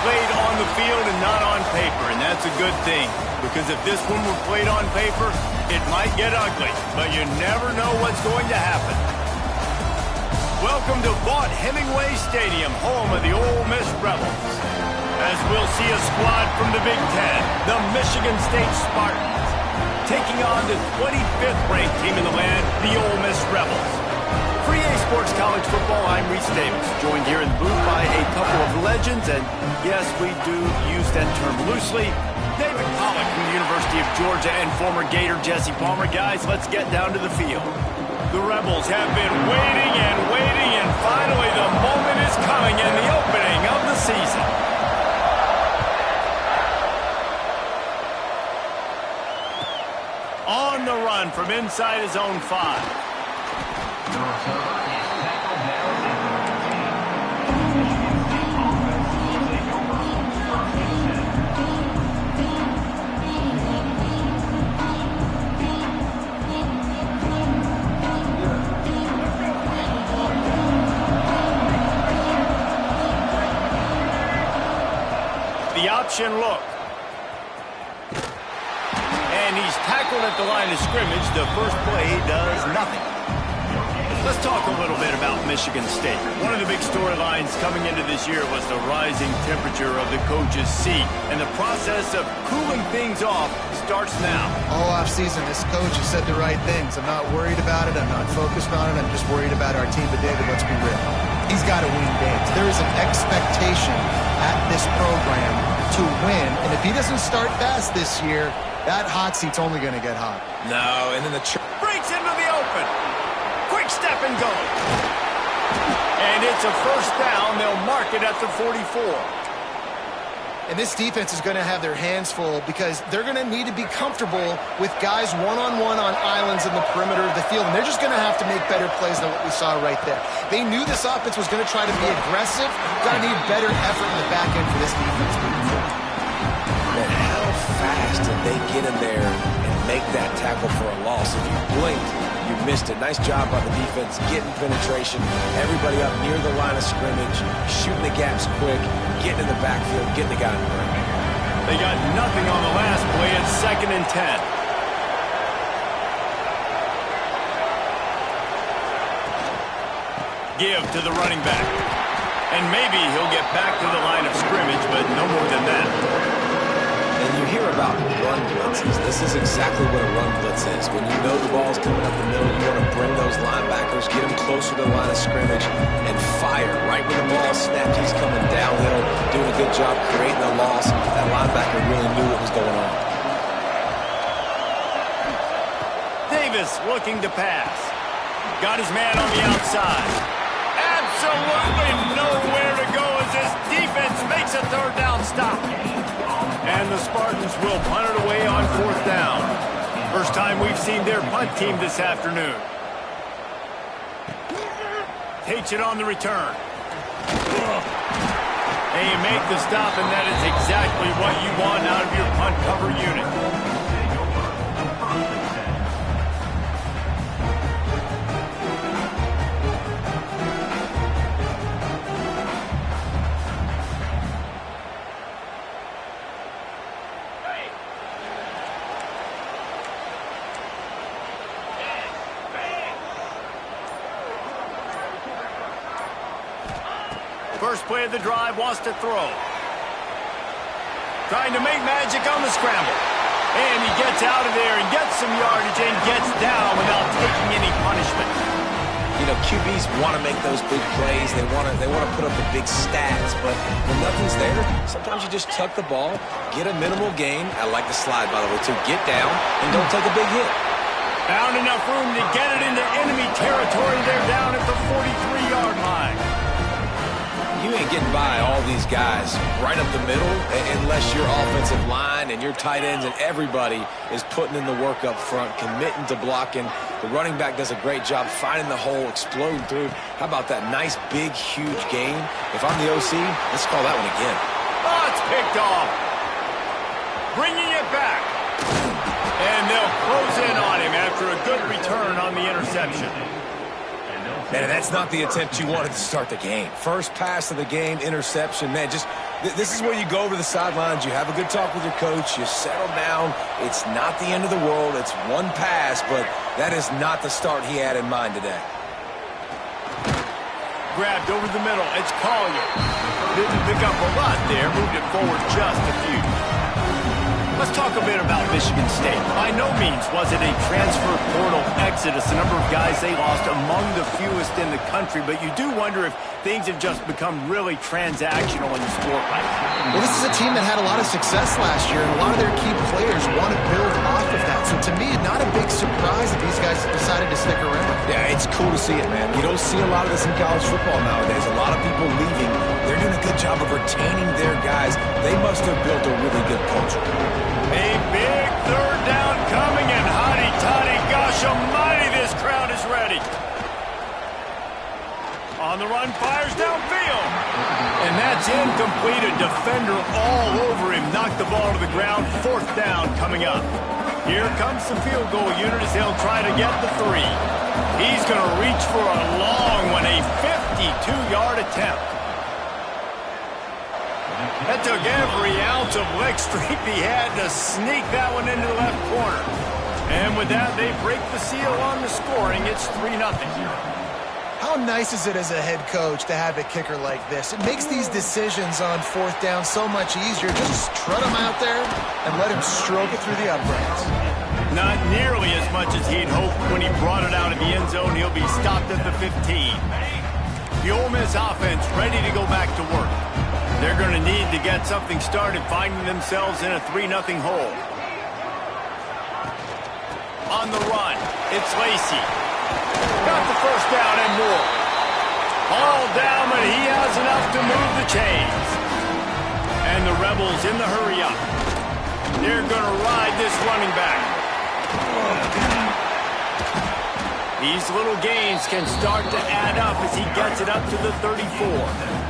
played on the field and not on paper, and that's a good thing. Because if this one were played on paper, it might get ugly, but you never know what's going to happen. Welcome to Vaught-Hemingway Stadium, home of the Ole Miss Rebels. As we'll see a squad from the Big Ten, the Michigan State Spartans, taking on the 25th ranked team in the land, the Ole Miss Rebels. For EA Sports College Football, I'm Reese Davis, joined here in the booth by a couple of legends, and yes, we do use that term loosely. David Pollack from the University of Georgia and former Gator Jesse Palmer. Guys, let's get down to the field. The Rebels have been waiting and finally the moment is coming in the opening of the season. On the run from inside his own 5. The option look. And he's tackled at the line of scrimmage. The first play does nothing. Let's talk a little bit about Michigan State. One of the big storylines coming into this year was the rising temperature of the coach's seat. And the process of cooling things off starts now. All offseason, this coach has said the right things. I'm not worried about it. I'm not focused on it. I'm just worried about our team. But David, let's be real. He's got to win games. There is an expectation at this program to win. And if he doesn't start fast this year, that hot seat's only going to get hot. No, and then the breaks into the open. Quick step and go. And it's a first down. They'll mark it at the 44. And this defense is going to have their hands full because they're going to need to be comfortable with guys one-on-one on islands in the perimeter of the field. And they're just going to have to make better plays than what we saw right there. They knew this offense was going to try to be aggressive. Got to need better effort in the back end for this defense moving forward. Man, how fast did they get in there and make that tackle for a loss? If you blinked, you missed it. Nice job by the defense, getting penetration. Everybody up near the line of scrimmage, shooting the gaps quick, getting in the backfield, getting the guy in the ring. They got nothing on the last play. It's 2nd and 10. Give to the running back. And maybe he'll get back to the line of scrimmage, but no more than that. And you hear about run blitzes. This is exactly what a run blitz is. When you know the ball's coming up the middle, you want to bring those linebackers, get them closer to the line of scrimmage, and fire. Right when the ball snapped, he's coming downhill, doing a good job creating a loss. That linebacker really knew what was going on. Davis looking to pass. Got his man on the outside. Absolutely nowhere to go as this defense makes a 3rd down stop. And the Spartans will punt it away on 4th down. First time we've seen their punt team this afternoon. Takes it on the return. And you make the stop, and that is exactly what you want out of your punt cover unit. First play of the drive, wants to throw. Trying to make magic on the scramble. And he gets out of there and gets some yardage and gets down without taking any punishment. You know, QBs want to make those big plays. They want to put up the big stats. But when nothing's there, sometimes you just tuck the ball, get a minimal gain. I like the slide, by the way, too. Get down and don't take a big hit. Found enough room to get it into enemy territory. They're down at the 43-yard line. You ain't getting by all these guys right up the middle unless your offensive line and your tight ends and everybody is putting in the work up front, committing to blocking. The running back does a great job finding the hole, exploding through. How about that nice, big, huge gain? If I'm the OC, let's call that one again. Oh, it's picked off. Bringing it back. And they'll close in on him after a good return on the interception. Man, that's not the attempt you wanted to start the game. First pass of the game, interception. Man, just This is where you go over the sidelines, you have a good talk with your coach, you settle down. It's not the end of the world. It's one pass, but that is not the start he had in mind today. Grabbed over the middle. It's Collier. Didn't pick up a lot there. Moved it forward just a few. Let's talk a bit about Michigan State. By no means was it a transfer portal exodus. The number of guys they lost among the fewest in the country, but you do wonder if things have just become really transactional in the sport right now. Well, this is a team that had a lot of success last year, and a lot of their key players want to build off of that. So to me, not a big surprise that these guys decided to stick around. Yeah, it's cool to see it, man. You don't see a lot of this in college football nowadays. A lot of people leaving. They're doing a good job of retaining their guys. They must have built a really good culture. A big third down coming, and hotty-toddy, gosh almighty, this crowd is ready. On the run, fires downfield. And that's incomplete. A defender all over him. Knocked the ball to the ground. Fourth down coming up. Here comes the field goal unit as they'll try to get the 3. He's going to reach for a long one, a 52-yard attempt. That took every ounce of leg strength he had to sneak that one into the left corner. And with that, they break the seal on the scoring. It's 3-0. How nice is it as a head coach to have a kicker like this? It makes these decisions on fourth down so much easier. Just trot him out there and let him stroke it through the uprights. Not nearly as much as he'd hoped when he brought it out of the end zone. He'll be stopped at the 15. The Ole Miss offense ready to go back to work. They're going to need to get something started, finding themselves in a 3-0 hole. On the run, it's Lacey. Got the first down and more. All down, but he has enough to move the chains. And the Rebels in the hurry-up. They're going to ride this running back. These little gains can start to add up as he gets it up to the 34.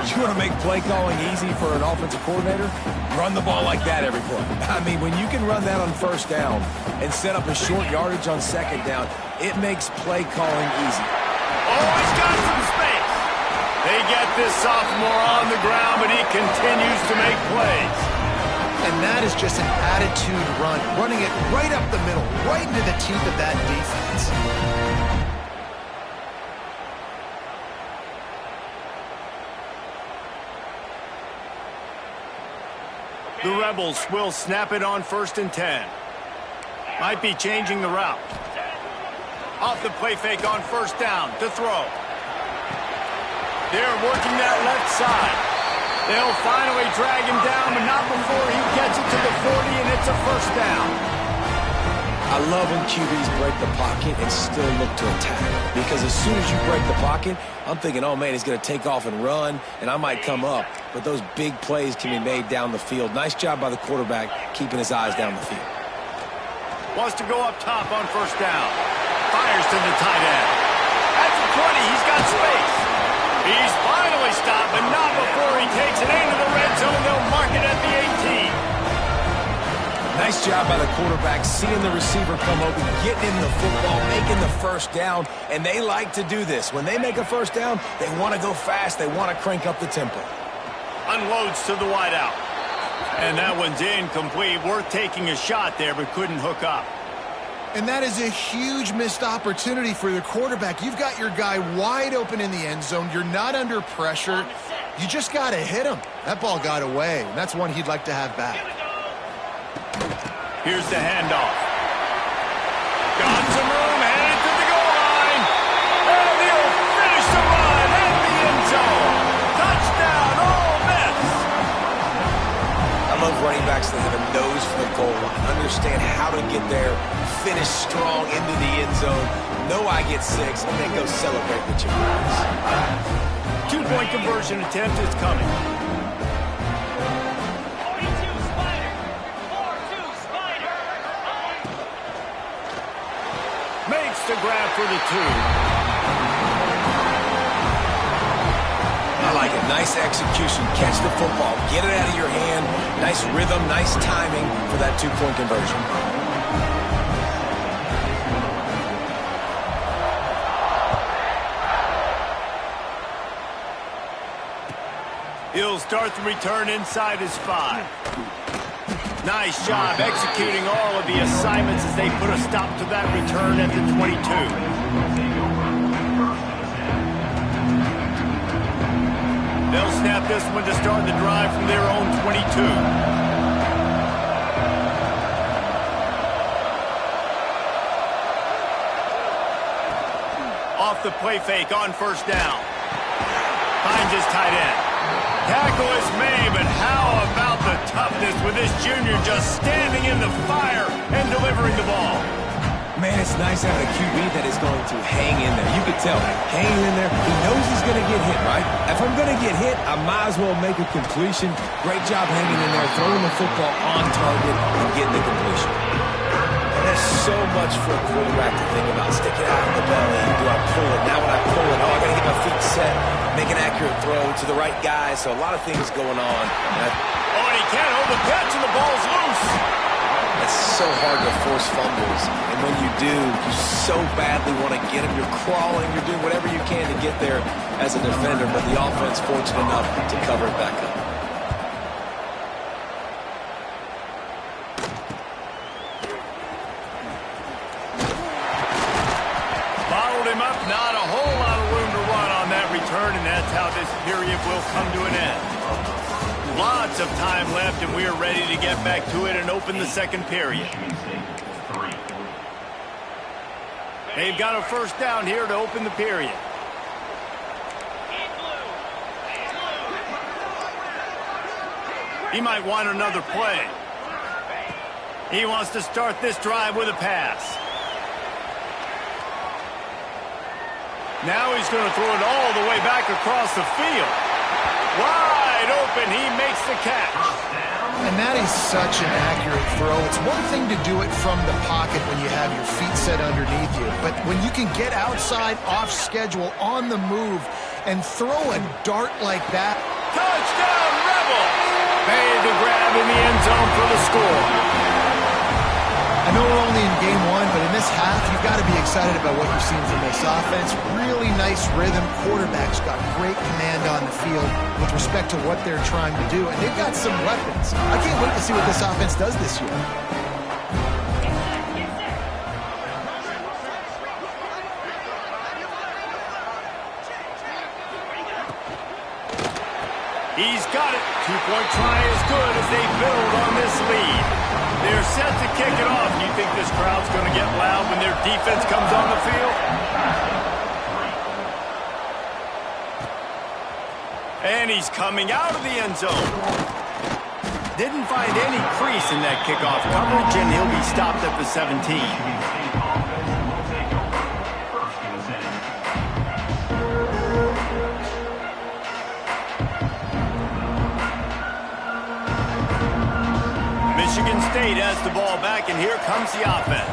You want to make play calling easy for an offensive coordinator? Run the ball like that every play. I mean, when you can run that on first down and set up a short yardage on second down, it makes play calling easy. Oh, he's got some space. They get this sophomore on the ground, but he continues to make plays. And that is just an attitude run, running it right up the middle, right into the teeth of that defense. The Rebels will snap it on 1st and 10. Might be changing the route. Off the play fake on first down to throw. They're working that left side. They'll finally drag him down, but not before he gets it to the 40, and it's a first down. I love when QBs break the pocket and still look to attack. Because as soon as you break the pocket, I'm thinking, oh, man, he's going to take off and run, and I might come up. But those big plays can be made down the field. Nice job by the quarterback keeping his eyes down the field. Wants to go up top on first down. Fires to the tight end. At the 20, he's got space. He's finally stopped, but not before he takes it into the red zone. They'll mark it at the 18. Nice job by the quarterback, seeing the receiver come open, getting him the football, making the first down, and they like to do this. When they make a first down, they want to go fast. They want to crank up the tempo. Unloads to the wideout. And that one's incomplete. Worth taking a shot there, but couldn't hook up. And that is a huge missed opportunity for the quarterback. You've got your guy wide open in the end zone. You're not under pressure. You just got to hit him. That ball got away, and that's one he'd like to have back. Here's the handoff. Got some room, headed to the goal line. And he'll finish the run at the end zone. Touchdown, Ole Miss. I love running backs that have a nose for the goal line, understand how to get there, finish strong into the end zone, know I get 6, and then go celebrate with your friends. 2-point conversion attempt is coming. Makes the grab for the 2. I like it. Nice execution. Catch the football. Get it out of your hand. Nice rhythm, nice timing for that 2-point conversion. He'll start the return inside his 5. Nice job executing all of the assignments as they put a stop to that return at the 22. They'll snap this one to start the drive from their own 22. Off the play fake on first down. Finds his tight end. Tackle is made, but how about the toughness with this junior just standing in the fire and delivering the ball? Man, it's nice having a QB that is going to hang in there. You can tell, hanging in there, he knows he's going to get hit, right? If I'm going to get hit, I might as well make a completion. Great job hanging in there, throwing the football on target and getting the completion. There's so much for a quarterback to think about. Stick it out in the belly. Do I pull it? Now when I pull it, oh, I got to get my feet set. Make an accurate throw to the right guy. So a lot of things going on. And he can't hold the catch and the ball's loose. It's so hard to force fumbles. And when you do, you so badly want to get them. You're crawling. You're doing whatever you can to get there as a defender. But the offense fortunate enough to cover it back up. Not a whole lot of room to run on that return, and that's how this period will come to an end. Lots of time left, and we are ready to get back to it and open the second period. They've got a first down here to open the period. He might want another play. He wants to start this drive with a pass. Now he's going to throw it all the way back across the field. Wide open, he makes the catch. And that is such an accurate throw. It's one thing to do it from the pocket when you have your feet set underneath you, but when you can get outside, off schedule, on the move, and throw a dart like that. Touchdown, Rebel! Made the grab in the end zone for the score. I know we're only in game one, but in this half, you've got to be excited about what you've seen from this offense. Really nice rhythm. Quarterback's got great command on the field with respect to what they're trying to do, and they've got some weapons. I can't wait to see what this offense does this year. He's got it. Two-point try is good as they build on this lead. They're set to kick it off. You think this crowd's going to get loud when their defense comes on the field? And he's coming out of the end zone. Didn't find any crease in that kickoff coverage, and he'll be stopped at the 17. Michigan State has the ball back, and here comes the offense.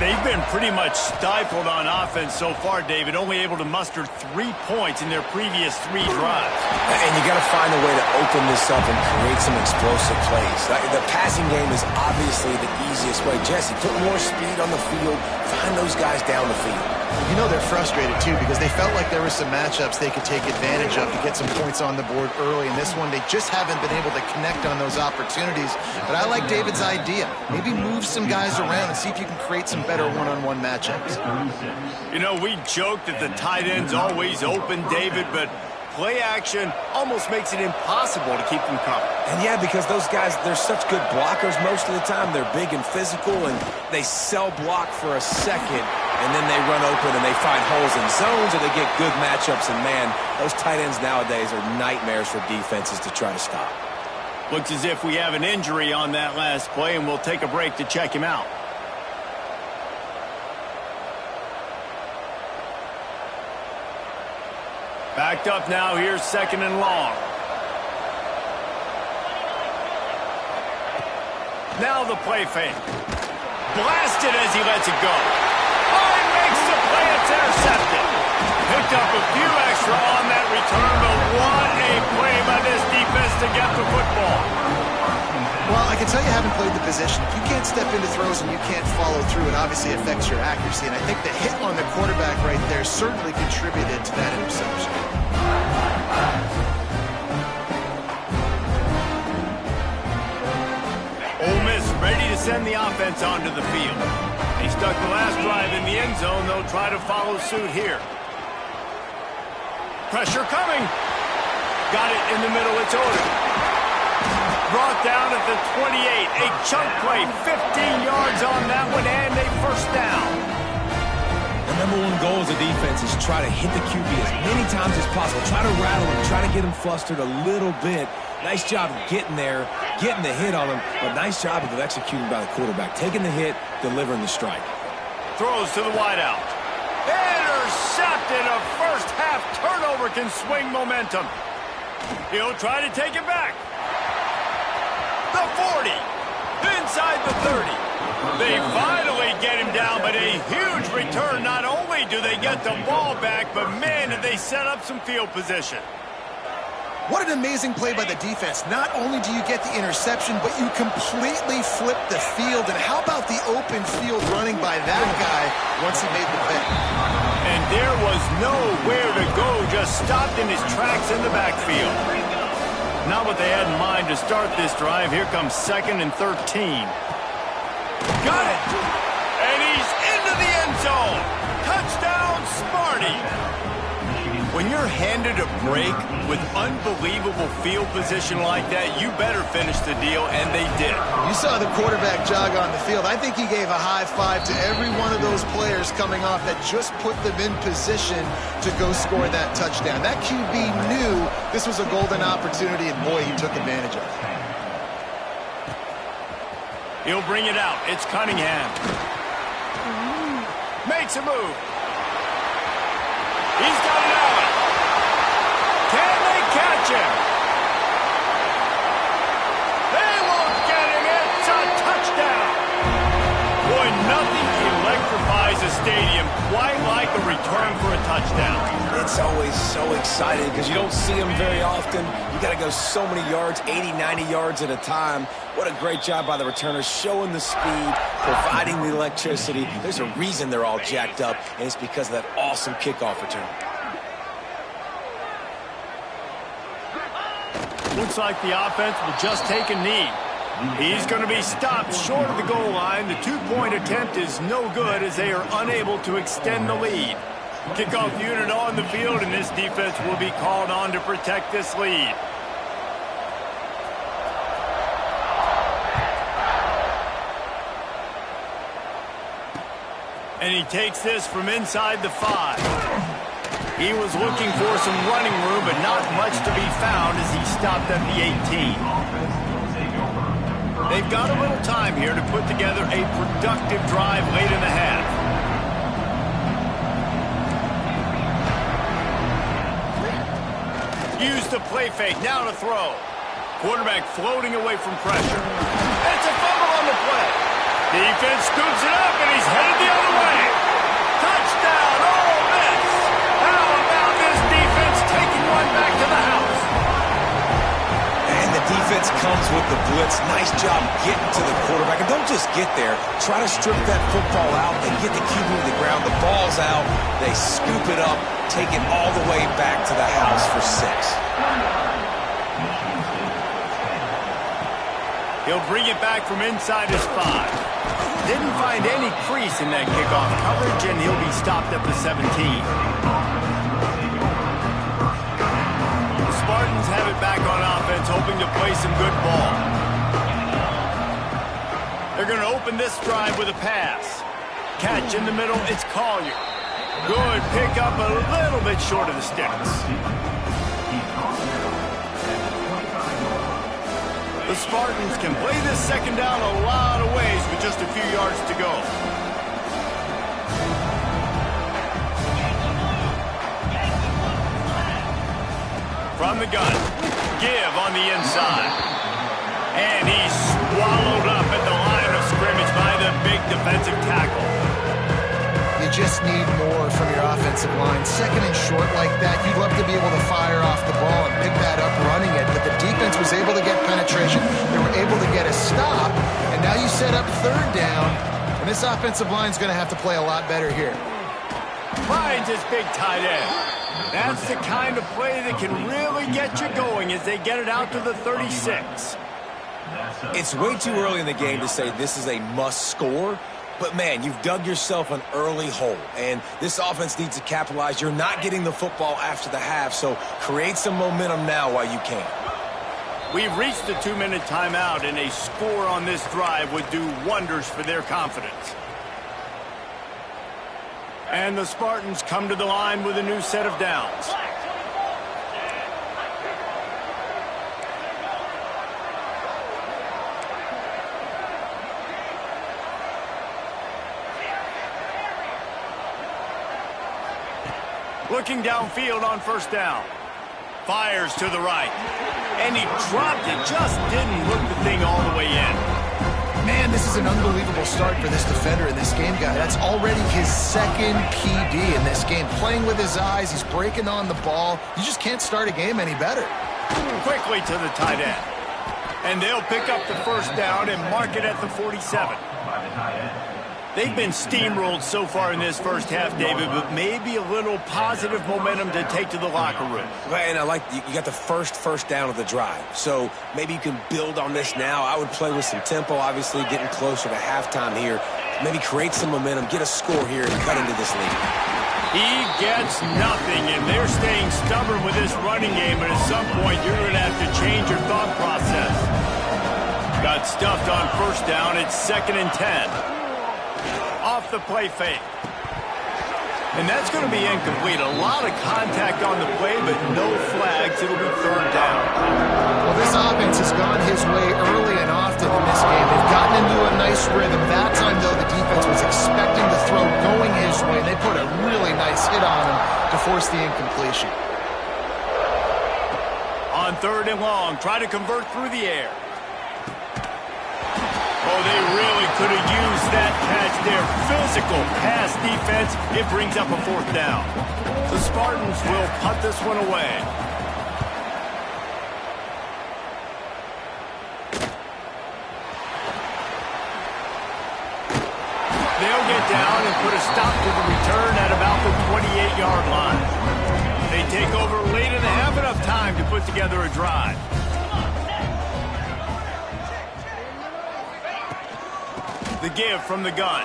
They've been pretty much stifled on offense so far, David, only able to muster 3 points in their previous 3 drives. And you got to find a way to open this up and create some explosive plays. The passing game is obviously the easiest way. Jesse, put more speed on the field, find those guys down the field. You know they're frustrated, too, because they felt like there were some matchups they could take advantage of to get some points on the board early. In this one, they just haven't been able to connect on those opportunities. But I like David's idea. Maybe move some guys around and see if you can create some better one-on-one matchups. You know, we joke that the tight end's always open, David, but play action almost makes it impossible to keep them covered. And yeah, because those guys, they're such good blockers most of the time. They're big and physical, and they sell block for a second, and then they run open and they find holes in zones, or they get good matchups. And man, those tight ends nowadays are nightmares for defenses to try to stop. Looks as if we have an injury on that last play, and we'll take a break to check him out. Backed up now, here's second and long. Now the play fake. Blasted as he lets it go. Oh, he makes the play, it's intercepted. Picked up a few extra on that return, but what a play by this defense to get the football. Well, I can tell you haven't played the position. If you can't step into throws and you can't follow through, it obviously affects your accuracy. And I think the hit on the quarterback right there certainly contributed to that interception. send the offense onto the field. He stuck the last drive in the end zone. They'll try to follow suit here. Pressure coming. Got it in the middle. It's ordered. Brought down at the 28. A chunk play. 15 yards on that one and a first down. The number one goal as a defense is try to hit the QB as many times as possible. Try to rattle him. Try to get him flustered a little bit. Nice job of getting there, getting the hit on him, but nice job of executing by the quarterback. Taking the hit, delivering the strike. Throws to the wideout. Intercepted. A first half turnover can swing momentum. He'll try to take it back. The 40. Inside the 30. They finally get him down, but a huge return. Not only do they get the ball back, but man, did they set up some field position. What an amazing play by the defense. Not only do you get the interception, but you completely flip the field. And how about the open field running by that guy once he made the pick? And there was nowhere to go, just stopped in his tracks in the backfield. Not what they had in mind to start this drive. Here comes 2nd and 13. Got it! And he's into the end zone. Touchdown, Smarty! When you're handed a break with unbelievable field position like that, you better finish the deal, and they did. You saw the quarterback jog on the field. I think he gave a high five to every one of those players coming off that just put them in position to go score that touchdown. That QB knew this was a golden opportunity, and boy, he took advantage of it. He'll bring it out. It's Cunningham. Makes a move. He's got it out. Can they catch him? They won't get him. It's a touchdown. Boy, nothing electrifies a stadium quite like a return for a touchdown. It's always so exciting because you don't see them very often. You got to go so many yards, 80, 90 yards at a time. What a great job by the returners, showing the speed, providing the electricity. There's a reason they're all jacked up, and it's because of that awesome kickoff return. Looks like the offense will just take a knee. He's going to be stopped short of the goal line. The two-point attempt is no good as they are unable to extend the lead. Kickoff unit on the field, and this defense will be called on to protect this lead. And he takes this from inside the 5. He was looking for some running room, but not much to be found as he stopped at the 18. They've got a little time here to put together a productive drive late in the half. Use the play fake, now to throw. Quarterback floating away from pressure. It's a fumble on the play. Defense scoops it up, and he's headed the other way. Touchdown, Ole Miss. How about this defense taking one back to the house? And the defense comes with the blitz. Nice job getting to the quarterback. And don't just get there. Try to strip that football out. They get the QB to the ground. The ball's out. They scoop it up, take it all the way back to the house for 6. He'll bring it back from inside his 5. Didn't find any crease in that kickoff coverage, and he'll be stopped at the 17. The Spartans have it back on offense, hoping to play some good ball. They're going to open this drive with a pass. Catch in the middle, it's Collier. Good pickup, a little bit short of the sticks. The Spartans can play this second down a lot of ways with just a few yards to go. From the gun, give on the inside. And he's swallowed up at the line of scrimmage by the big defensive tackle. You just need more from your offensive line. Second and short like that, you'd love to be able to fire off the ball and pick that up running it, but the defense was able to get penetration. They were able to get a stop, and now you set up 3rd down, and this offensive line's going to have to play a lot better here. Finds his big tight end. That's the kind of play that can really get you going as they get it out to the 36. It's way too early in the game to say this is a must score. But, man, you've dug yourself an early hole, and this offense needs to capitalize. You're not getting the football after the half, so create some momentum now while you can. We've reached the 2-minute timeout, and a score on this drive would do wonders for their confidence. And the Spartans come to the line with a new set of downs. Looking downfield on first down. Fires to the right. And he dropped it. Just didn't hook the thing all the way in. Man, this is an unbelievable start for this defender in this game, guy. That's already his second PD in this game. Playing with his eyes. He's breaking on the ball. You just can't start a game any better. Quickly to the tight end. And they'll pick up the first down and mark it at the 47. They've been steamrolled so far in this first half, David, but maybe a little positive momentum to take to the locker room. And I like you got the first down of the drive, so maybe you can build on this now. I would play with some tempo, obviously getting closer to halftime here. Maybe create some momentum, get a score here, and cut into this lead. He gets nothing, and they're staying stubborn with this running game, but at some point you're going to have to change your thought process. Got stuffed on first down. It's 2nd and 10. Off the play fake. And that's going to be incomplete. A lot of contact on the play, but no flags. It'll be 3rd down. Well, this offense has gone his way early and often in this game. They've gotten into a nice rhythm. That time, though, the defense was expecting the throw going his way. They put a really nice hit on him to force the incompletion. On 3rd and long, try to convert through the air. Oh, they really could have used that catch there. Physical pass defense. It brings up a 4th down. The Spartans will punt this one away. They'll get down and put a stop to the return at about the 28-yard line. They take over late and they have enough time to put together a drive. The give from the gun.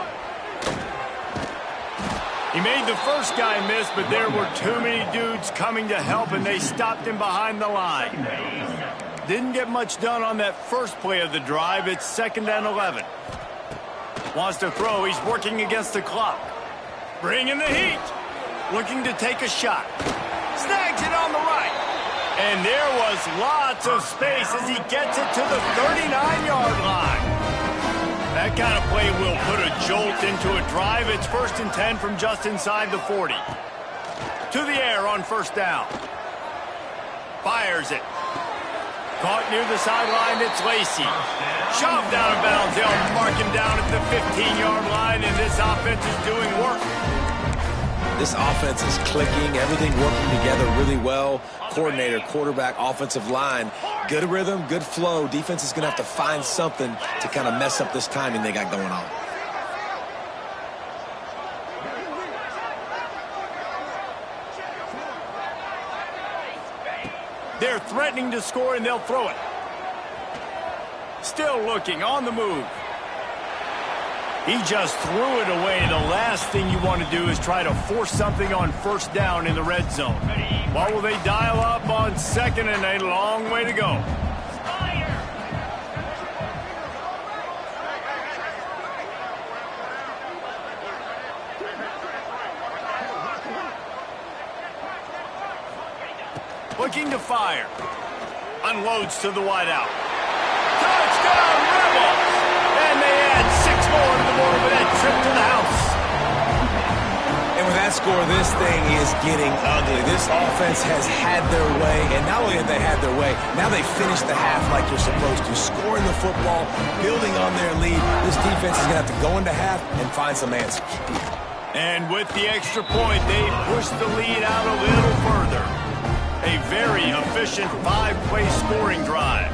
He made the first guy miss, but there were too many dudes coming to help, and they stopped him behind the line. Didn't get much done on that first play of the drive. It's 2nd and 11. Wants to throw. He's working against the clock. Bringing the heat. Looking to take a shot. Snags it on the right. And there was lots of space as he gets it to the 39-yard line. That kind of play will put a jolt into a drive. It's 1st and 10 from just inside the 40. To the air on first down. Fires it. Caught near the sideline, it's Lacey. Shoved out of bounds. They'll mark him down at the 15-yard line, and this offense is doing work. This offense is clicking, everything working together really well. Coordinator, quarterback, offensive line. Good rhythm, good flow. Defense is going to have to find something to kind of mess up this timing they got going on. They're threatening to score, and they'll throw it. Still looking, on the move. He just threw it away. The last thing you want to do is try to force something on first down in the red zone. What will they dial up on 2nd and a long way to go? Looking to fire. Unloads to the wideout. Touchdown, Rebels! And they add 6 more to the board with that trip to the house. And with that score, this thing is getting ugly. This offense has had their way, and not only have they had their way, now they finish the half like you're supposed to. Scoring the football, building on their lead. This defense is going to have to go into half and find some answers. And with the extra point, they push the lead out a little further. A very efficient 5-play scoring drive.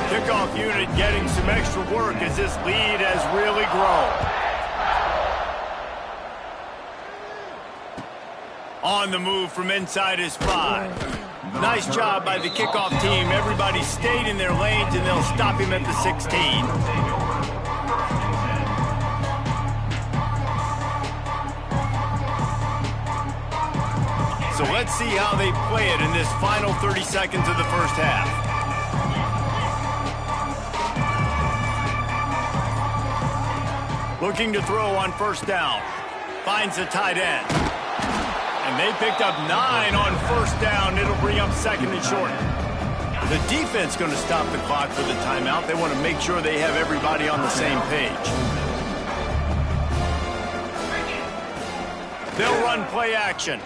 Kickoff unit getting some extra work as this lead has really grown. On the move from inside his 5. Nice job by the kickoff team. Everybody stayed in their lanes, and they'll stop him at the 16. So let's see how they play it in this final 30 seconds of the first half. Looking to throw on first down. Finds the tight end. And they picked up 9 on first down. It'll bring up second and short. The defense going to stop the clock for the timeout. They want to make sure they have everybody on the same page. They'll run play action.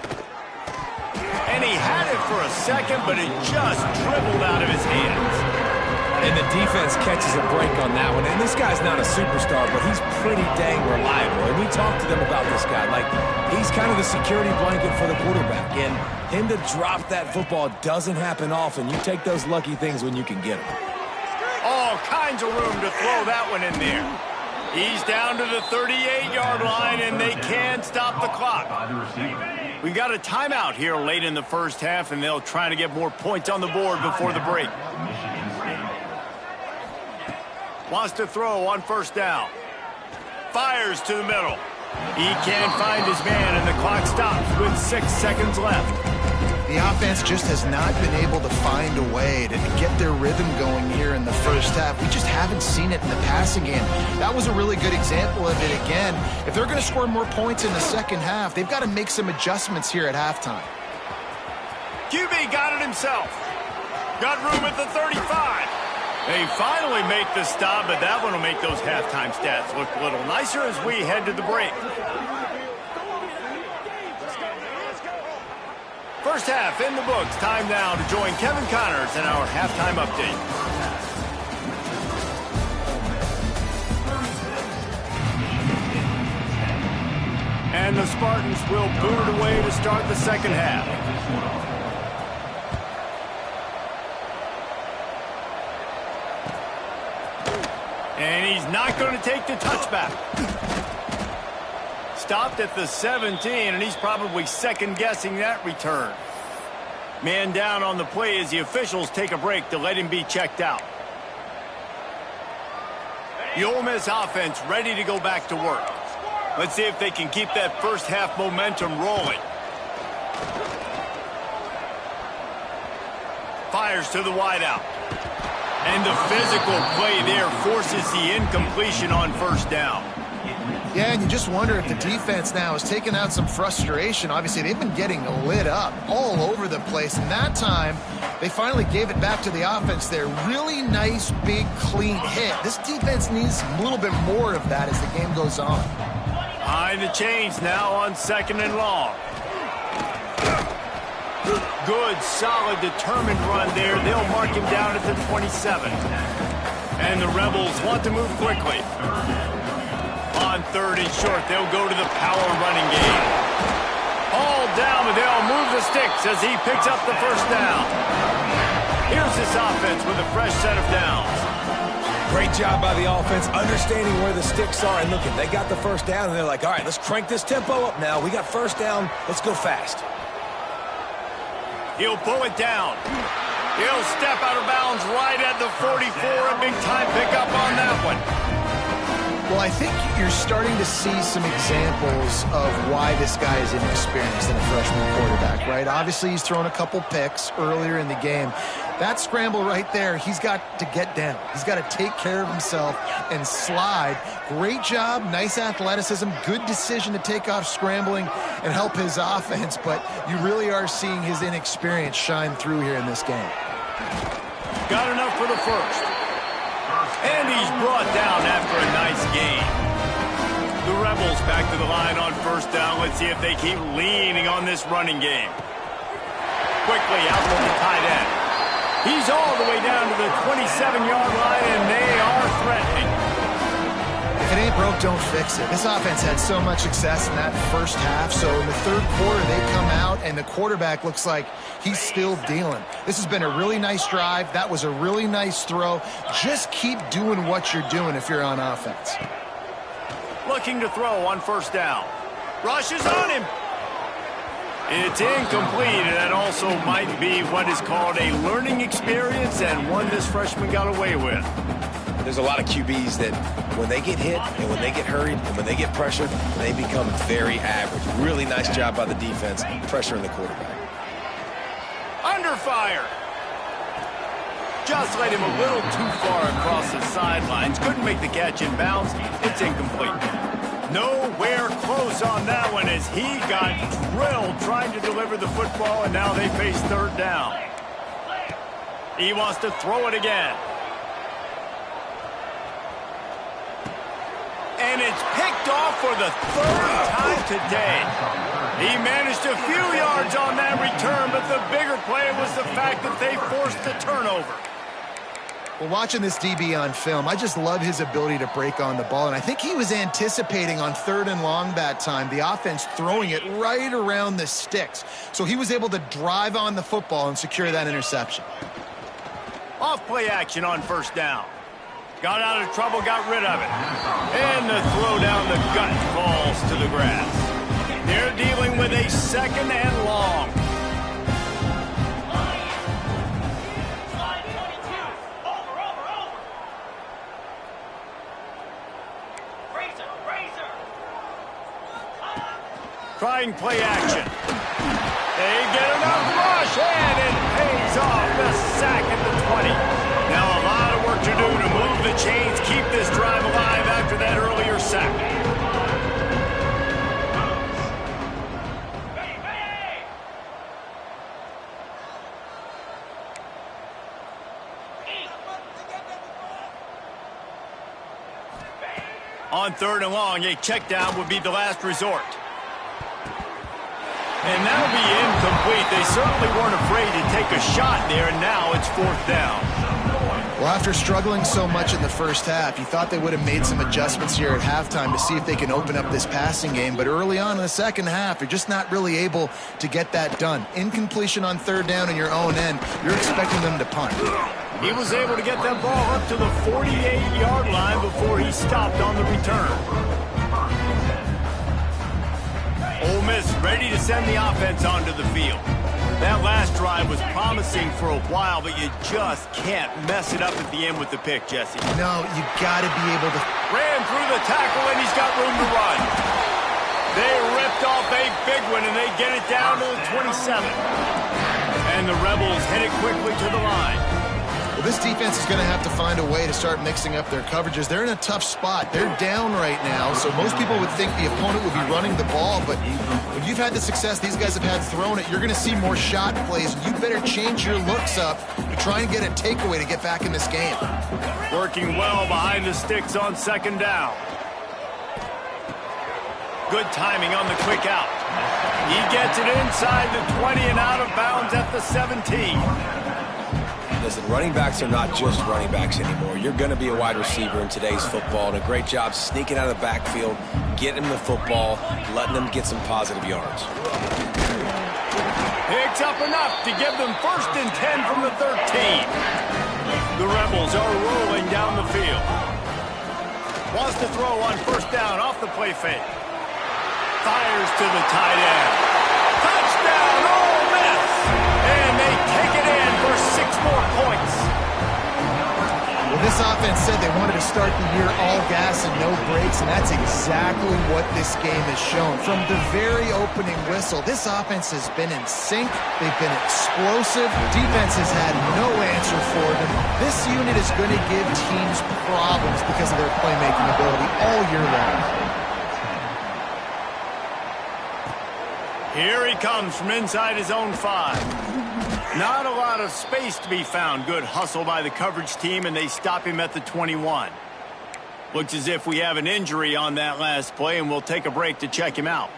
And he had it for a second, but it just dribbled out of his hands. And the defense catches a break on that one. And this guy's not a superstar, but he's pretty dang reliable. And we talked to them about this guy. Like, he's kind of the security blanket for the quarterback. And him to drop that football doesn't happen often. You take those lucky things when you can get them. All kinds of room to throw that one in there. He's down to the 38-yard line, and they can't stop the clock. We got a timeout here late in the first half, and they'll try to get more points on the board before the break. Wants to throw on first down. Fires to the middle. He can't find his man, and the clock stops with 6 seconds left. The offense just has not been able to find a way to get their rhythm going here in the first half. We just haven't seen it in the passing game. That was a really good example of it again. If they're going to score more points in the second half, they've got to make some adjustments here at halftime. QB got it himself. Got room at the 35. They finally make the stop, but that one will make those halftime stats look a little nicer as we head to the break. First half in the books. Time now to join Kevin Connors in our halftime update. And the Spartans will boot it away to start the second half. And he's not going to take the touchback. Stopped at the 17, and he's probably second-guessing that return. Man down on the play as the officials take a break to let him be checked out. The Ole Miss offense ready to go back to work. Let's see if they can keep that first half momentum rolling. Fires to the wideout. And the physical play there forces the incompletion on first down. Yeah, and you just wonder if the defense now has taken out some frustration. Obviously, they've been getting lit up all over the place. And that time, they finally gave it back to the offense there. Really nice, big, clean hit. This defense needs a little bit more of that as the game goes on. Behind the chains now on second and long. Good, solid, determined run there. They'll mark him down at the 27. And the Rebels want to move quickly. On third and short, they'll go to the power running game. All down, but they'll move the sticks as he picks up the first down. Here's this offense with a fresh set of downs. Great job by the offense, understanding where the sticks are. And look, they got the first down, and they're like, all right, let's crank this tempo up now. We got first down. Let's go fast. He'll pull it down. He'll step out of bounds right at the 44. A big-time pickup on that one. Well, I think you're starting to see some examples of why this guy is inexperienced in a freshman quarterback, right? Obviously, he's thrown a couple picks earlier in the game. That scramble right there, he's got to get down. He's got to take care of himself and slide. Great job, nice athleticism, good decision to take off scrambling and help his offense, but you really are seeing his inexperience shine through here in this game. Got enough for the first. And he's brought down after a nice gain. The Rebels back to the line on first down. Let's see if they keep leaning on this running game. Quickly out from the tight end. He's all the way down to the 27-yard line, and they are threatening. If it ain't broke, don't fix it. This offense had so much success in that first half, so in the third quarter they come out, and the quarterback looks like he's still dealing. This has been a really nice drive. That was a really nice throw. Just keep doing what you're doing if you're on offense. Looking to throw on first down. Rushes on him. It's incomplete, and that also might be what is called a learning experience and one this freshman got away with. There's a lot of QBs that when they get hit and when they get hurried and when they get pressured, they become very average. Really nice job by the defense pressuring the quarterback. Under fire. Just let him a little too far across the sidelines. Couldn't make the catch in bounds. It's incomplete. Nowhere close on that one as he got drilled trying to deliver the football, and now they face third down. He wants to throw it again. And it's picked off for the third time today. He managed a few yards on that return, but the bigger play was the fact that they forced the turnover. Well, watching this DB on film, I just love his ability to break on the ball. And I think he was anticipating on 3rd and long that time, the offense throwing it right around the sticks. So he was able to drive on the football and secure that interception. Off play action on first down. Got out of trouble, got rid of it. And the throw down the gut falls to the grass. They're dealing with a 2nd and long. Trying play action. They get enough rush, and it pays off. The sack at the 20. Now a lot of work to do to move the chains, keep this drive alive after that earlier sack. On 3rd and long, a check down would be the last resort. And that'll be incomplete. They certainly weren't afraid to take a shot there, and now it's 4th down. Well, after struggling so much in the first half, you thought they would have made some adjustments here at halftime to see if they can open up this passing game. But early on in the second half, you're just not really able to get that done. Incompletion on 3rd down in your own end, you're expecting them to punt. He was able to get that ball up to the 48-yard line before he stopped on the return. Ole Miss ready to send the offense onto the field. That last drive was promising for a while, but you just can't mess it up at the end with the pick, Jesse. No, you got to be able to. Ran through the tackle, and he's got room to run. They ripped off a big one, and they get it down to the 27. And the Rebels headed quickly to the line. Well, this defense is going to have to find a way to start mixing up their coverages. They're in a tough spot. They're down right now, so most people would think the opponent would be running the ball, but when you've had the success these guys have had throwing it, you're going to see more shot plays, and you better change your looks up to try and get a takeaway to get back in this game. Working well behind the sticks on 2nd down. Good timing on the quick out. He gets it inside the 20 and out of bounds at the 17. Listen, running backs are not just running backs anymore. You're going to be a wide receiver in today's football, and a great job sneaking out of the backfield, getting them the football, letting them get some positive yards. Picks up enough to give them 1st and 10 from the 13. The Rebels are rolling down the field. Wants to throw on 1st down off the play fake. Fires to the tight end. Touchdown, Ole Miss! And they take it in for 6 more points. Well, this offense said they wanted to start the year all gas and no brakes, and that's exactly what this game has shown. From the very opening whistle, this offense has been in sync. They've been explosive. Defense has had no answer for them. This unit is going to give teams problems because of their playmaking ability all year long. Here he comes from inside his own 5. Not a lot of space to be found. Good hustle by the coverage team, and they stop him at the 21. Looks as if we have an injury on that last play, and we'll take a break to check him out.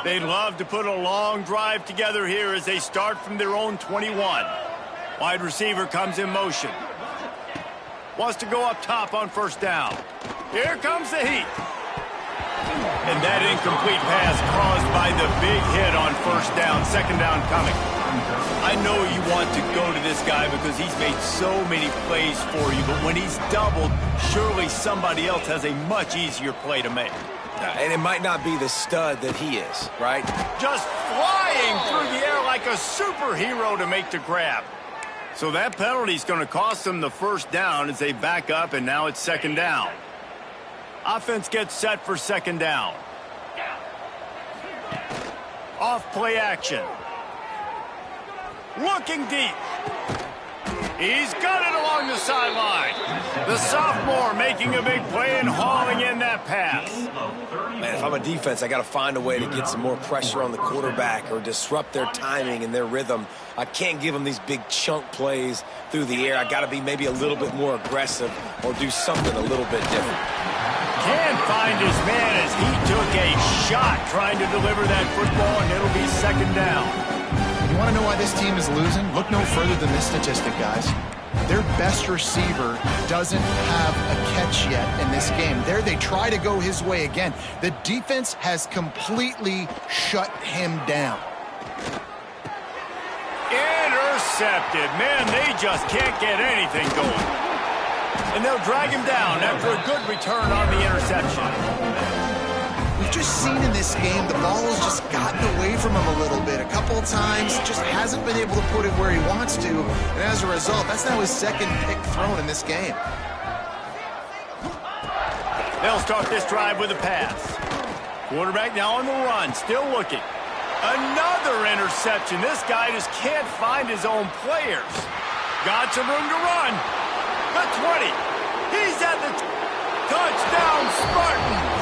They'd love to put a long drive together here as they start from their own 21. Wide receiver comes in motion. Wants to go up top on 1st down. Here comes the heat. And that incomplete pass caused by the big hit on 1st down. 2nd down coming. I know you want to go to this guy because he's made so many plays for you, but when he's doubled, surely somebody else has a much easier play to make. And it might not be the stud that he is, right? Just flying through the air like a superhero to make the grab. So that penalty is going to cost them the first down as they back up, and now it's second down. Offense gets set for second down. Off play action. Looking deep. He's got it along the sideline. The sophomore making a big play and hauling in that pass. Man, if I'm a defense, I got to find a way to get some more pressure on the quarterback or disrupt their timing and their rhythm. I can't give them these big chunk plays through the air. I got to be maybe a little bit more aggressive or do something a little bit different. Can't find his man as he took a shot trying to deliver that football, and it'll be second down. You want to know why this team is losing? Look no further than this statistic, guys. Their best receiver doesn't have a catch yet in this game. There they try to go his way again. The defense has completely shut him down. Intercepted. Man, they just can't get anything going. And they'll drag him down after a good return on the interception. We've just seen in this game the ball has just gotten away from him a little bit. A couple of times, just hasn't been able to put it where he wants to. And as a result, that's now his second pick thrown in this game. They'll start this drive with a pass. Quarterback now on the run, still looking. Another interception. This guy just can't find his own players. Got some room to run. The 20. He's at the touchdown, Spartans.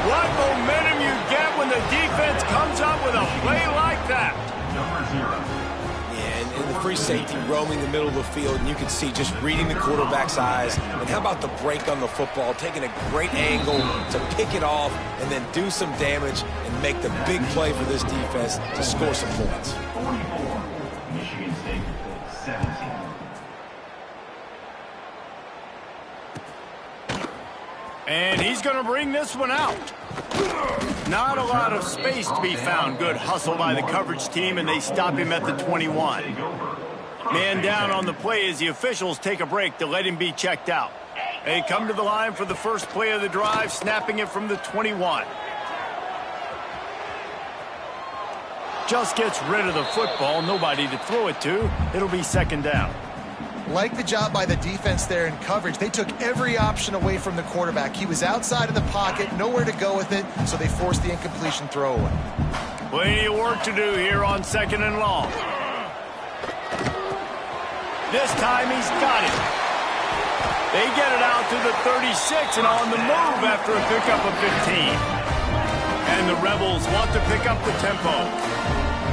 What momentum you get when the defense comes up with a play like that. Yeah, and the free safety roaming the middle of the field, and you can see just reading the quarterback's eyes. And how about the break on the football, taking a great angle to pick it off and then do some damage and make the big play for this defense to score some points. 44, Michigan State, 17. And he's going to bring this one out. Not a lot of space to be found. Good hustle by the coverage team, and they stop him at the 21. Man down on the play as the officials take a break to let him be checked out. They come to the line for the first play of the drive, snapping it from the 21. Just gets rid of the football, nobody to throw it to. It'll be second down. Like the job by the defense there in coverage. They took every option away from the quarterback. He was outside of the pocket, nowhere to go with it, so they forced the incompletion throwaway. Plenty of work to do here on second and long. This time he's got it. They get it out to the 36 and on the move after a pickup of 15. And the Rebels want to pick up the tempo.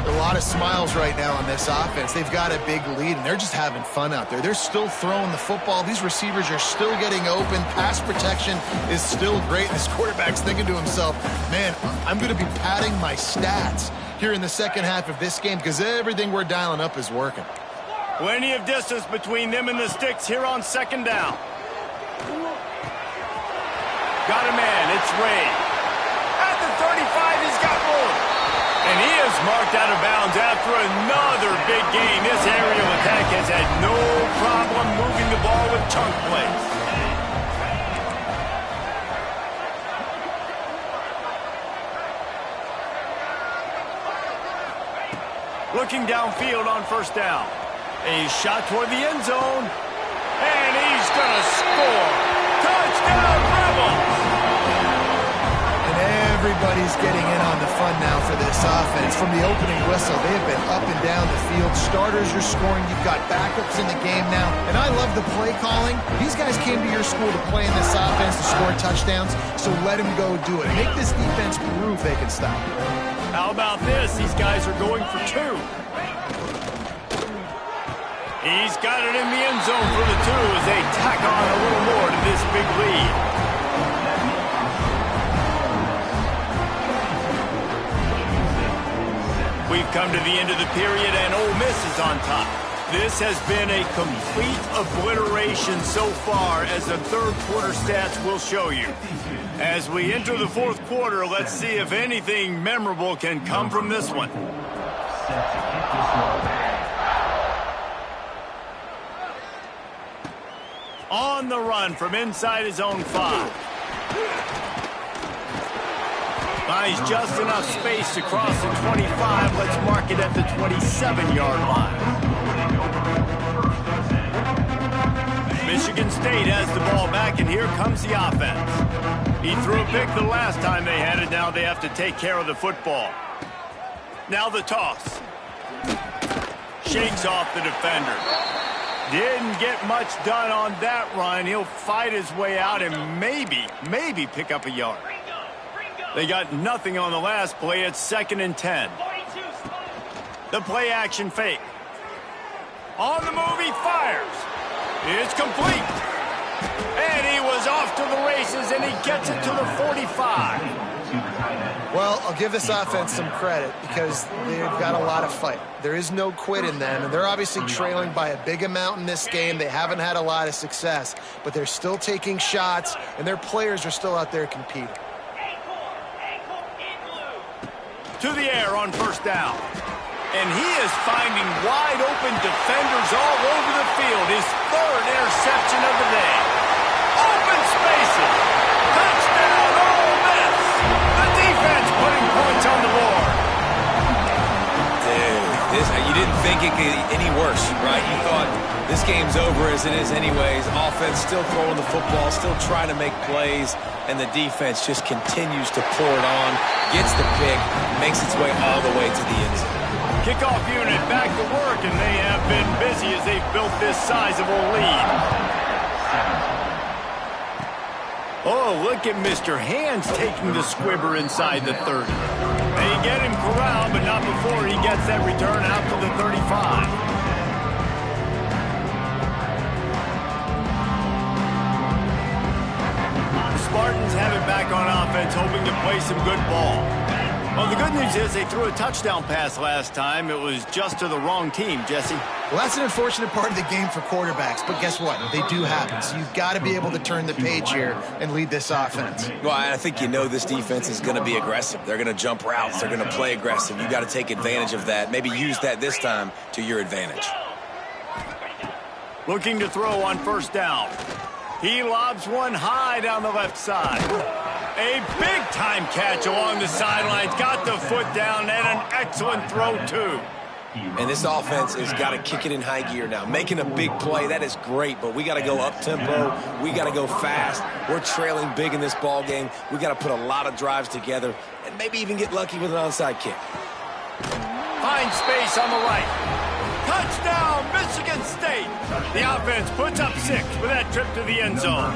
A lot of smiles right now on this offense. They've got a big lead, and they're just having fun out there. They're still throwing the football. These receivers are still getting open. Pass protection is still great. This quarterback's thinking to himself, man, I'm going to be padding my stats here in the second half of this game because everything we're dialing up is working. Plenty of distance between them and the sticks here on second down. Got a man. It's Ray. At the 35, he's got more. And he is marked out of bounds after another big game. This aerial attack has had no problem moving the ball with chunk plays. Looking downfield on first down. A shot toward the end zone. And he's going to score. Touchdown, Rebels! Everybody's getting in on the fun now for this offense. From the opening whistle, they have been up and down the field. Starters are scoring. You've got backups in the game now. And I love the play calling. These guys came to your school to play in this offense to score touchdowns, so let them go do it. Make this defense prove they can stop. How about this? These guys are going for two. He's got it in the end zone for the two as they tack on a little more to this big lead. We've come to the end of the period, and Ole Miss is on top. This has been a complete obliteration so far, as the third quarter stats will show you. As we enter the fourth quarter, let's see if anything memorable can come from this one. On the run from inside his own 5. Finds just enough space to cross the 25. Let's mark it at the 27-yard line. Michigan State has the ball back, and here comes the offense. He threw a pick the last time they had it. Now they have to take care of the football. Now the toss. Shakes off the defender. Didn't get much done on that run. He'll fight his way out and maybe pick up a yard. They got nothing on the last play. It's 2nd and 10. The play action fake. On the move, he fires. It's complete. And he was off to the races, and he gets it to the 45. Well, I'll give this offense some credit because they've got a lot of fight. There is no quit in them, and they're obviously trailing by a big amount in this game. They haven't had a lot of success, but they're still taking shots, and their players are still out there competing. To the air on first down. And he is finding wide-open defenders all over the field. His 3rd interception of the day. Open spaces. Touchdown, Ole Miss. The defense putting points on the board. Dude, you didn't think it could get any worse, right? You thought this game's over as it is anyways. Offense still throwing the football, still trying to make plays, and the defense just continues to pour it on, gets the pick, makes its way all the way to the end zone. Kickoff unit back to work, and they have been busy as they've built this sizable lead. Oh, look at Mr. Hands taking the squibber inside the 30. They get him corralled, but not before he gets that return out to the 35. The Spartans have it back on offense, hoping to play some good ball. Well, the good news is they threw a touchdown pass last time. It was just to the wrong team, Jesse. Well, that's an unfortunate part of the game for quarterbacks, but guess what? They do happen, so you've got to be able to turn the page here and lead this offense. Well, I think you know this defense is going to be aggressive. They're going to jump routes. They're going to play aggressive. You've got to take advantage of that. Maybe use that this time to your advantage. Looking to throw on first down. He lobs one high down the left side. A big-time catch along the sidelines. Got the foot down and an excellent throw, too. And this offense has got to kick it in high gear now. Making a big play, that is great, but we got to go up-tempo. We got to go fast. We're trailing big in this ball game. We got to put a lot of drives together and maybe even get lucky with an onside kick. Find space on the right. Touchdown, Michigan State. The offense puts up 6 with that trip to the end zone.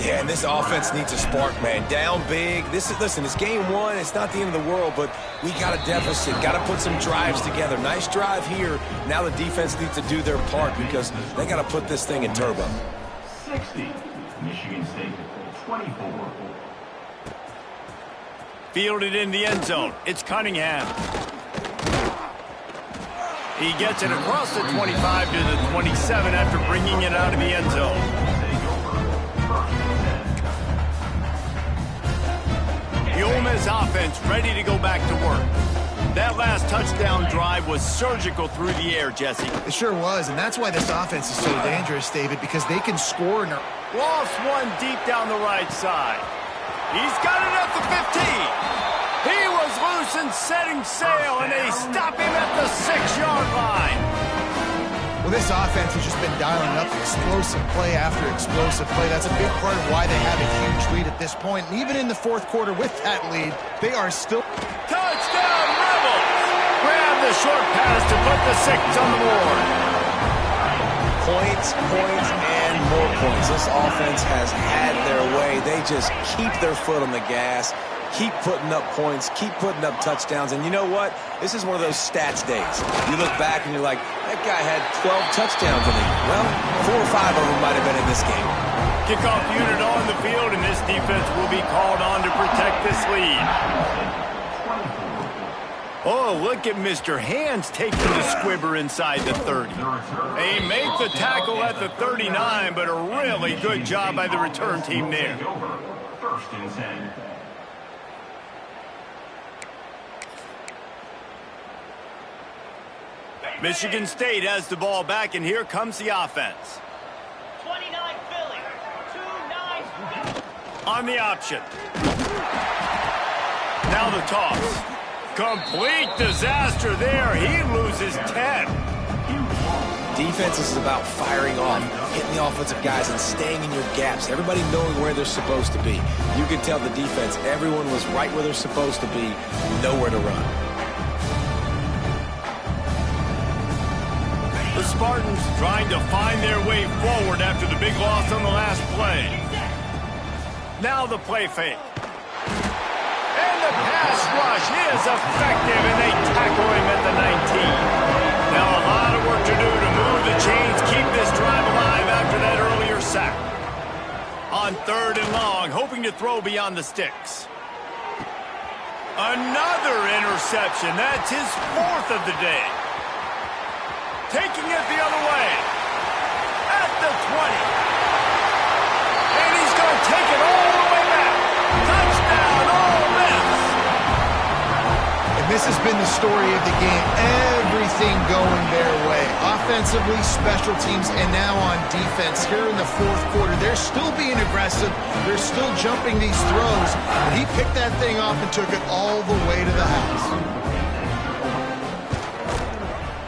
Yeah, and this offense needs a spark, man. Down big. Listen, it's game 1. It's not the end of the world, but we got a deficit. Got to put some drives together. Nice drive here. Now the defense needs to do their part because they got to put this thing in turbo. 60, Michigan State 24. Fielded in the end zone. It's Cunningham. He gets it across the 25 to the 27 after bringing it out of the end zone. The Ole Miss offense ready to go back to work. That last touchdown drive was surgical through the air, Jesse. It sure was, and that's why this offense is so dangerous, David, because they can score. Lost one deep down the right side. He's got it at the 15. He was loose and setting sail, and they stop him at the 6-yard line. Well, this offense has just been dialing up explosive play after explosive play. That's a big part of why they have a huge lead at this point. And even in the 4th quarter with that lead, they are still... Touchdown, Rebels! Grab the short pass to put the 6 on the board. Points, and more points. This offense has had their way. They just keep their foot on the gas, keep putting up points, keep putting up touchdowns. And you know what? This is one of those stats days. You look back and you're like, that guy had 12 touchdowns in the game. Well, 4 or 5 of them might have been in this game. Kickoff unit on the field, and this defense will be called on to protect this lead. Oh, look at Mr. Hands taking the squibber inside the 30. They make the tackle at the 39, but a really good job by the return team there. 1st and 10. Michigan State has the ball back, and here comes the offense. 29 Philly, 2-9 on the option. Now the toss. Complete disaster there. He loses 10. Defense is about firing off, hitting the offensive guys, and staying in your gaps. Everybody knowing where they're supposed to be. You can tell the defense, everyone was right where they're supposed to be, nowhere to run. The Spartans trying to find their way forward after the big loss on the last play. Now the play fake. And the pass rush is effective, and they tackle him at the 19. Now a lot of work to do to move the chains, keep this drive alive after that earlier sack. On 3rd and long, hoping to throw beyond the sticks. Another interception. That's his 4th of the day. Taking it the other way. At the 20. And he's going to take it all the way back. Touchdown, Ole Miss. And this has been the story of the game. Everything going their way. Offensively, special teams, and now on defense. Here in the 4th quarter, they're still being aggressive. They're still jumping these throws. But he picked that thing off and took it all the way to the house.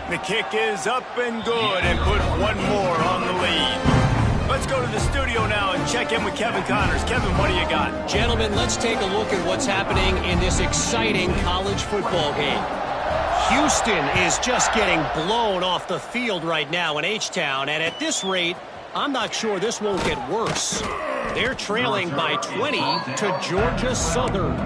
The kick is up and good and put one more on the lead. Let's go to the studio now and check in with Kevin Connors. Kevin, what do you got? Gentlemen, let's take a look at what's happening in this exciting college football game. Houston is just getting blown off the field right now in H-Town, and at this rate, I'm not sure this won't get worse. They're trailing by 20 to Georgia Southern.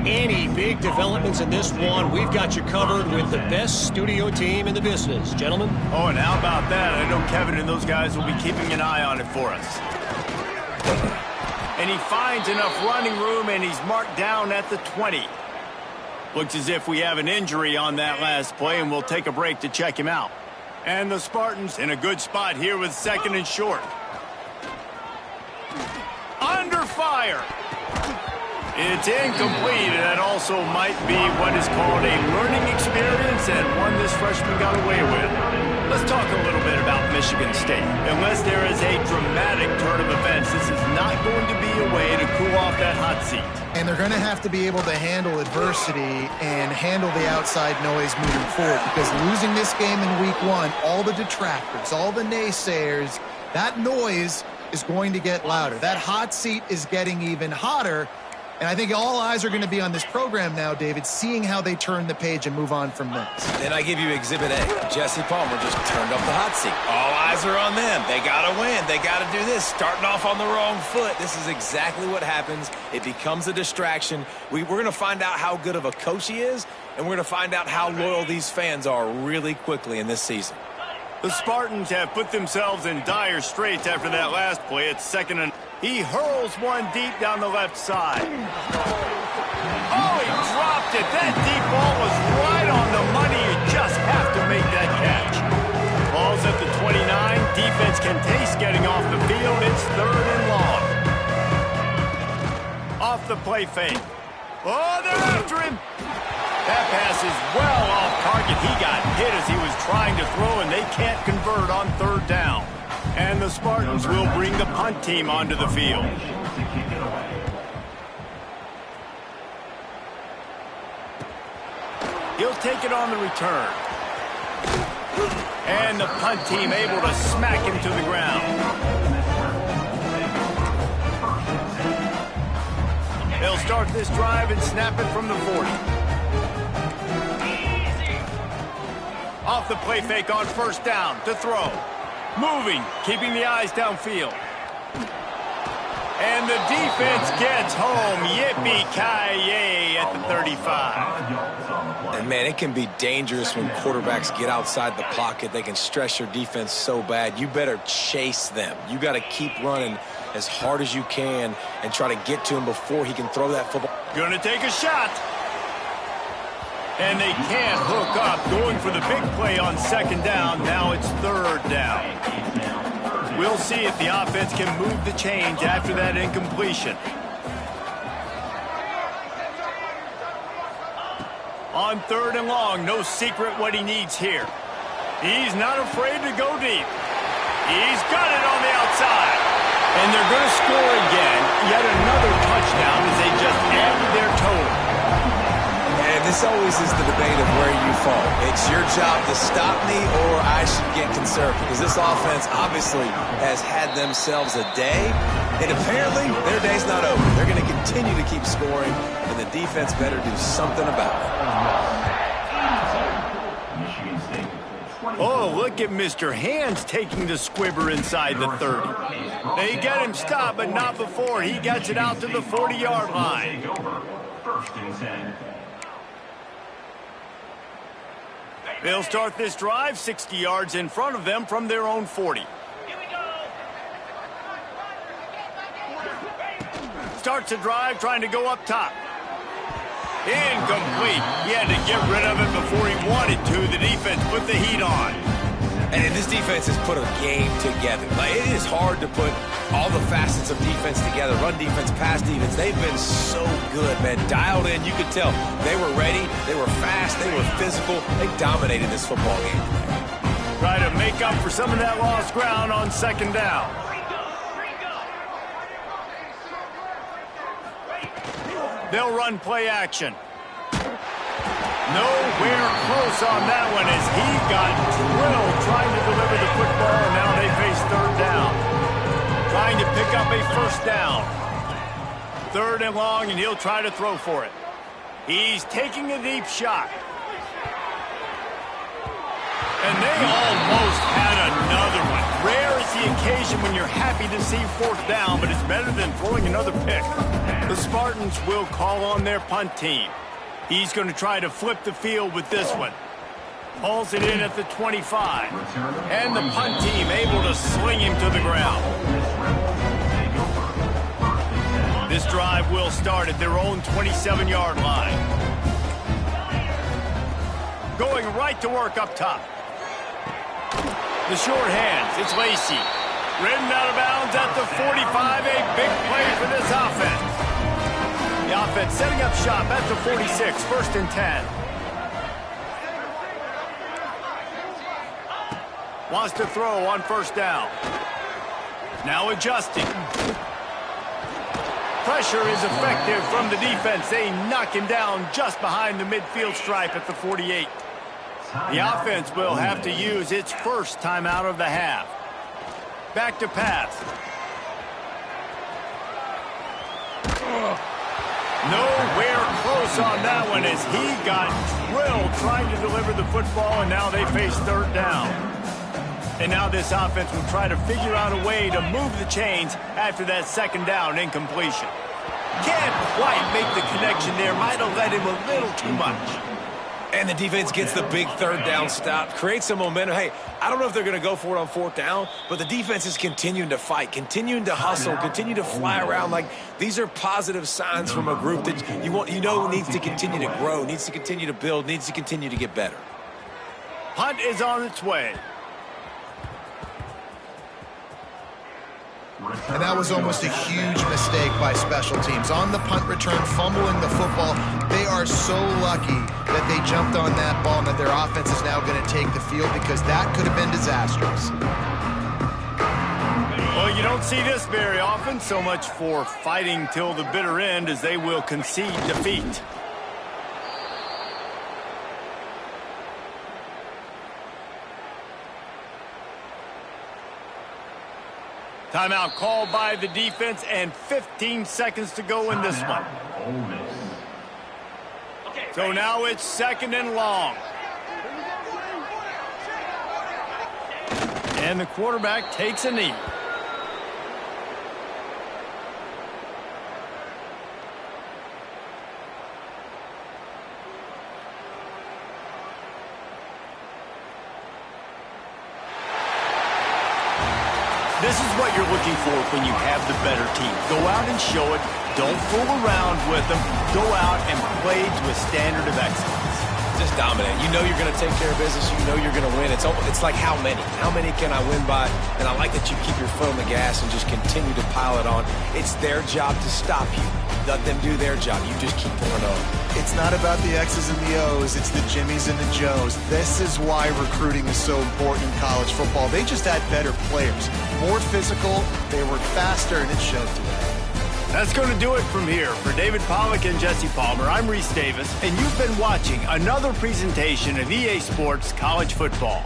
Any big developments in this one, we've got you covered with the best studio team in the business. Gentlemen? Oh, and how about that? I know Kevin and those guys will be keeping an eye on it for us. And he finds enough running room, and he's marked down at the 20. Looks as if we have an injury on that last play, and we'll take a break to check him out. And the Spartans in a good spot here with 2nd and short. Under fire. It's incomplete, and that also might be what is called a learning experience and one this freshman got away with. Let's talk a little bit about Michigan State. Unless there is a dramatic turn of events, this is not going to be a way to cool off that hot seat. And they're going to have to be able to handle adversity and handle the outside noise moving forward, because losing this game in week 1, all the detractors, all the naysayers, that noise is going to get louder. That hot seat is getting even hotter. And I think all eyes are going to be on this program now, David, seeing how they turn the page and move on from this. Then I give you Exhibit A. Jesse Palmer just turned up the hot seat. All eyes are on them. They got to win. They got to do this. Starting off on the wrong foot. This is exactly what happens. It becomes a distraction. We're going to find out how good of a coach he is, and we're going to find out how loyal these fans are really quickly in this season. The Spartans have put themselves in dire straits after that last play. It's 2nd and... He hurls one deep down the left side. Oh, he dropped it. That deep ball was right on the money. You just have to make that catch. Ball's at the 29. Defense can taste getting off the field. It's 3rd and long. Off the play fake. Oh, they're after him. That pass is well off target. He got hit as he was trying to throw, and they can't convert on 3rd down. And the Spartans will bring the punt team onto the field. He'll take it on the return. And the punt team able to smack him to the ground. They'll start this drive and snap it from the 40. Off the play fake on 1st down to throw. Moving, keeping the eyes downfield. And the defense gets home. Yippee-ki-yay at the 35. And, man, it can be dangerous when quarterbacks get outside the pocket. They can stress your defense so bad. You better chase them. You got to keep running as hard as you can and try to get to him before he can throw that football. Going to take a shot. And they can't hook up. Going for the big play on 2nd down. Now it's 3rd down. We'll see if the offense can move the chains after that incompletion. On 3rd and long, no secret what he needs here. He's not afraid to go deep. He's got it on the outside. And they're going to score again. Yet another touchdown as they just added their total. always is the debate of where you fall. It's your job to stop me or I should get concerned, because this offense obviously has had themselves a day, and apparently their day's not over. They're going to continue to keep scoring, and the defense better do something about it. Oh, look at Mr. Hands taking the squibber inside the 30. They get him stopped, but not before he gets it out to the 40-yard line. First and 10. They'll start this drive 60 yards in front of them from their own 40. Starts the drive trying to go up top. Incomplete. He had to get rid of it before he wanted to. The defense put the heat on. And this defense has put a game together. Like, it is hard to put all the facets of defense together. Run defense, pass defense. They've been so good, man. Dialed in. You could tell they were ready. They were fast. They were physical. They dominated this football game. Try to make up for some of that lost ground on second down. They'll run play action. Nowhere close on that one as he got drilled trying to deliver the football, and now they face third down. Trying to pick up a first down. Third and long, and he'll try to throw for it. He's taking a deep shot. And they almost had another one. Rare is the occasion when you're happy to see fourth down, but it's better than throwing another pick. The Spartans will call on their punt team. He's going to try to flip the field with this one. Pulls it in at the 25. And the punt team able to sling him to the ground. This drive will start at their own 27-yard line. Going right to work up top. The short hands, it's Lacey. Ridden out of bounds at the 45, a big play for this offense. The offense setting up shop at the 46, first and 10. Wants to throw on first down. Now adjusting. Pressure is effective from the defense. They knock him down just behind the midfield stripe at the 48. The offense will have to use its first timeout of the half. Back to pass. Nowhere close on that one as he got drilled trying to deliver the football, and now they face third down. And now this offense will try to figure out a way to move the chains after that second down incompletion. Can't quite make the connection there. Might have let him a little too much. And the defense gets the big third down stop, creates some momentum. Hey, I don't know if they're going to go for it on fourth down, but the defense is continuing to fight, continuing to hustle, continue to fly around. Like, these are positive signs from a group that you know needs to continue to grow, needs to continue to build, needs to continue to get better. Punt is on its way. And that was almost a huge mistake by special teams. On the punt return, fumbling the football, they are so lucky that they jumped on that ball and that their offense is now going to take the field, because that could have been disastrous. Well, you don't see this very often. So much for fighting till the bitter end as they will concede defeat. Timeout called by the defense, and 15 seconds to go in this one. So now it's second and long. And the quarterback takes a knee. This is what you're looking for when you have the better team. Go out and show it. Don't fool around with them. Go out and play to a standard of excellence. Just dominate. You know you're going to take care of business. You know you're going to win. It's like how many? How many can I win by? And I like that you keep your foot on the gas and just continue to pile it on. It's their job to stop you. Let them do their job. You just keep pouring on. It's not about the X's and the O's. It's the Jimmies and the Joes. This is why recruiting is so important in college football. They just had better players. More physical. They were faster, and it showed today. That's going to do it from here. For David Pollack and Jesse Palmer, I'm Reese Davis, and you've been watching another presentation of EA Sports College Football.